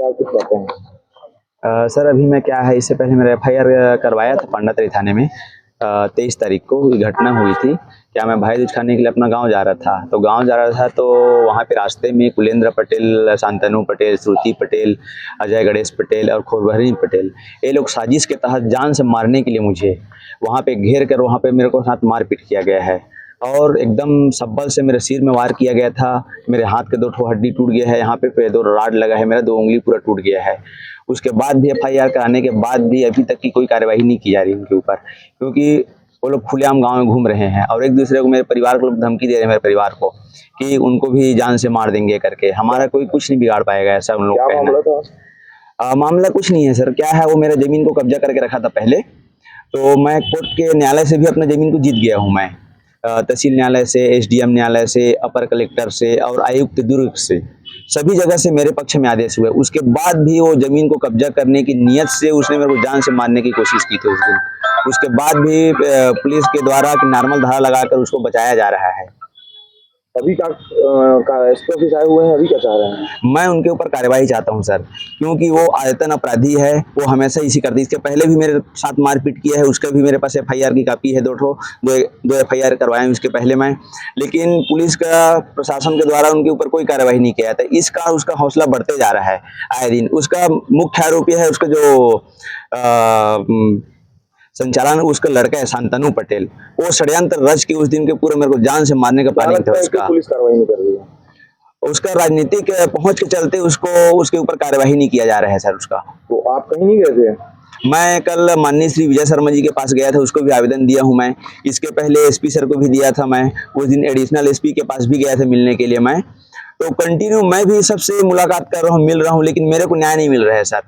क्या कुछ बातें हैं? सर अभी मैं क्या है, इससे पहले मेरा एफआईआर करवाया था पांडातरी थाने में। 23 तारीख को ये घटना हुई थी। क्या मैं भाई दूज खाने के लिए अपना गांव जा रहा था, तो वहां पे रास्ते में कुलेंद्र पटेल, शांतनु पटेल, श्रुति पटेल, अजय गणेश पटेल और खुरबहरीन पटेल, ये लोग साजिश के तहत जान से मारने के लिए मुझे वहां पे घेर कर वहां पे मेरे को साथ मारपीट किया गया है और एकदम सब्बल से मेरे सिर में वार किया गया था। मेरे हाथ के 2 ठो हड्डी टूट गया है, यहाँ पे 2 राड लगा है, मेरा 2 उंगली पूरा टूट गया है। उसके बाद भी एफआईआर कराने के बाद भी अभी तक की कोई कार्यवाही नहीं की जा रही उनके ऊपर, क्योंकि वो लोग खुलेआम गांव में घूम रहे हैं और एक दूसरे को, मेरे परिवार को धमकी दे रहे हैं, मेरे परिवार को कि उनको भी जान से मार देंगे करके। हमारा कोई कुछ नहीं बिगाड़ पाएगा, ऐसा उन लोग का कहना है। मामला कुछ नहीं है सर, क्या है, वो मेरे जमीन को कब्जा करके रखा था पहले, तो मैं कोर्ट के न्यायालय से भी अपना जमीन को जीत गया हूँ मैं। तहसील न्यायालय से, एसडीएम न्यायालय से, अपर कलेक्टर से और आयुक्त दुर्ग से, सभी जगह से मेरे पक्ष में आदेश हुए। उसके बाद भी वो जमीन को कब्जा करने की नीयत से उसने मेरे को जान से मारने की कोशिश की थी उस दिन। उसके बाद भी पुलिस के द्वारा नॉर्मल धारा लगाकर उसको बचाया जा रहा है। अभी का एसपी ऑफिस आए हुए हैं, अभी क्या चाह रहे हैं? मैं उनके ऊपर कार्यवाही चाहता हूं सर, क्योंकि वो आयतन अपराधी है, वो हमेशा इसी करती। इसके पहले भी मेरे साथ मारपीट किया है, उसका भी मेरे पास एफआईआर की कॉपी है, 2 एफआईआर करवाए उसके पहले मैं, लेकिन पुलिस का प्रशासन के द्वारा उनके ऊपर कोई कार्यवाही नहीं किया था। इसका उसका हौसला बढ़ते जा रहा है आए दिन। उसका मुख्य आरोपी है उसका जो संचालन, उसका लड़का है शांतनु पटेल, वो षड्यंत्र रच के उस दिन के पूरे मेरे को जान से मारने का प्लानिंग था उसका। पुलिस कार्रवाई नहीं कर रही है, उसका राजनीतिक पहुंच के चलते उसको उसके ऊपर कार्यवाही नहीं किया जा रहा है सर उसका। तो आप कहीं नहीं गए थे? मैं कल माननीय श्री विजय शर्मा जी के पास गया था, उसको भी आवेदन दिया हूं मैं। इसके पहले एसपी सर को भी दिया था मैं, उस दिन एडिशनल एसपी के पास भी गया था मिलने के लिए मैं। तो कंटिन्यू मैं भी सबसे मुलाकात कर रहा हूँ, मिल रहा हूँ, लेकिन मेरे को न्याय नहीं मिल रहा है सर।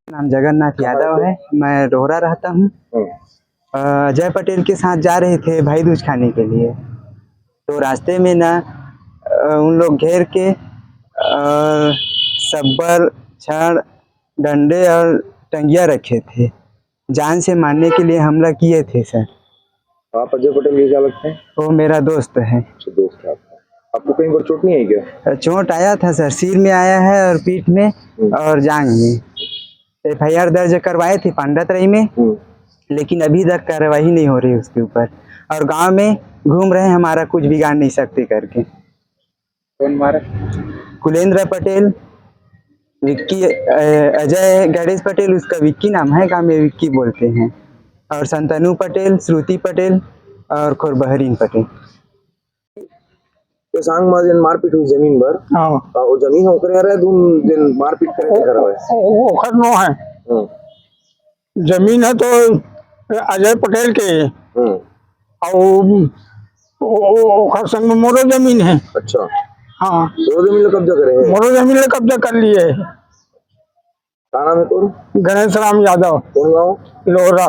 नाम जगन्नाथ यादव है, मैं रोहरा रहता हूँ। अजय पटेल के साथ जा रहे थे भाई दूज खाने के लिए, तो रास्ते में ना उन लोग घेर के सब्बर, छड़, डंडे और टंगिया रखे थे, जान से मारने के लिए हमला किए थे सर। आप अजय पटेल ये क्या लगते हैं? वो मेरा दोस्त है। दोस्त है आपका? आपको कहीं पर चोट नहीं आई क्या? चोट आया था सर, सिर में आया है और पीठ में और जांघ में। एफआईआर दर्ज करवाए थे पांडातरी में, लेकिन अभी तक कार्रवाई नहीं हो रही उसके ऊपर, और गांव में घूम रहे हैं, हमारा कुछ बिगाड़ नहीं सकते करके। कौन मारा? कुलेंद्र पटेल, विक्की, अजय गणेश पटेल, उसका विक्की नाम है, गांव में विक्की बोलते हैं, और शांतनु पटेल, श्रुति पटेल और खुरबहरीन पटेल। तो सांग माजन मारपीट हुई जमीन पर। हाँ, वो जमीन ओकरे रहे दून दिन मारपीट करे करवाए। वो खरनो है, जमीन है तो अजय पटेल के, और संग में मोरो जमीन है। अच्छा, हाँ, दो जमीन कब्जा करे हैं। मोरो जमीन ले कब्जा कर लिए। क्या नाम है तुम? गणेश राम यादव। कौन गाँव? लोहरा।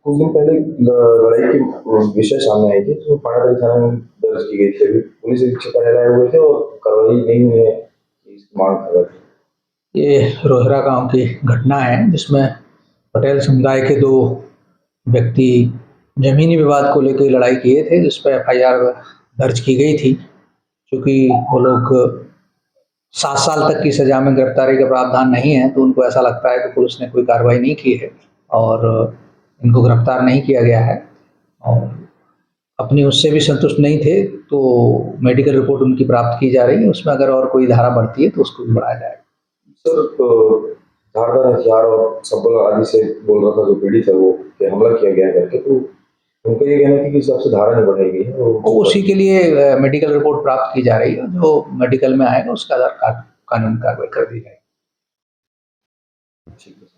कुछ दिन पहले लड़ाई की विषय सामने आई थी, तो पांडातरी थाने में दर्ज की गई थी। अभी पुलिस अधीक्षक कार्यालय आए हुए थे और कार्रवाई नहीं हुई है, मांग कर रहे थे। ये रोहरा गांव की घटना है, जिसमें पटेल समुदाय के 2 व्यक्ति जमीनी विवाद को लेकर लड़ाई किए थे, जिस पर एफआईआर दर्ज की गई थी। क्योंकि वो लोग 7 साल तक की सजा में गिरफ्तारी का प्रावधान नहीं है, तो उनको ऐसा लगता है कि पुलिस ने कोई कार्रवाई नहीं की है और इनको गिरफ्तार नहीं किया गया है, और अपनी उससे भी संतुष्ट नहीं थे, तो मेडिकल रिपोर्ट उनकी प्राप्त की जा रही है। उसमें अगर और कोई धारा बढ़ती है तो उसको भी बढ़ाया जाएगा। सर, तो धारदार हथियार और सबल आदि से बोल रहा था जो पीड़ित है वो कि हमला किया गया करके, तो उनका ये कहना था कि सबसे धारा नहीं बढ़ाई गई है। उसी के लिए मेडिकल रिपोर्ट प्राप्त की जा रही है, जो मेडिकल में आएगा उसका आधार कानूनी कार्रवाई कर दी जाएगी। ठीक है।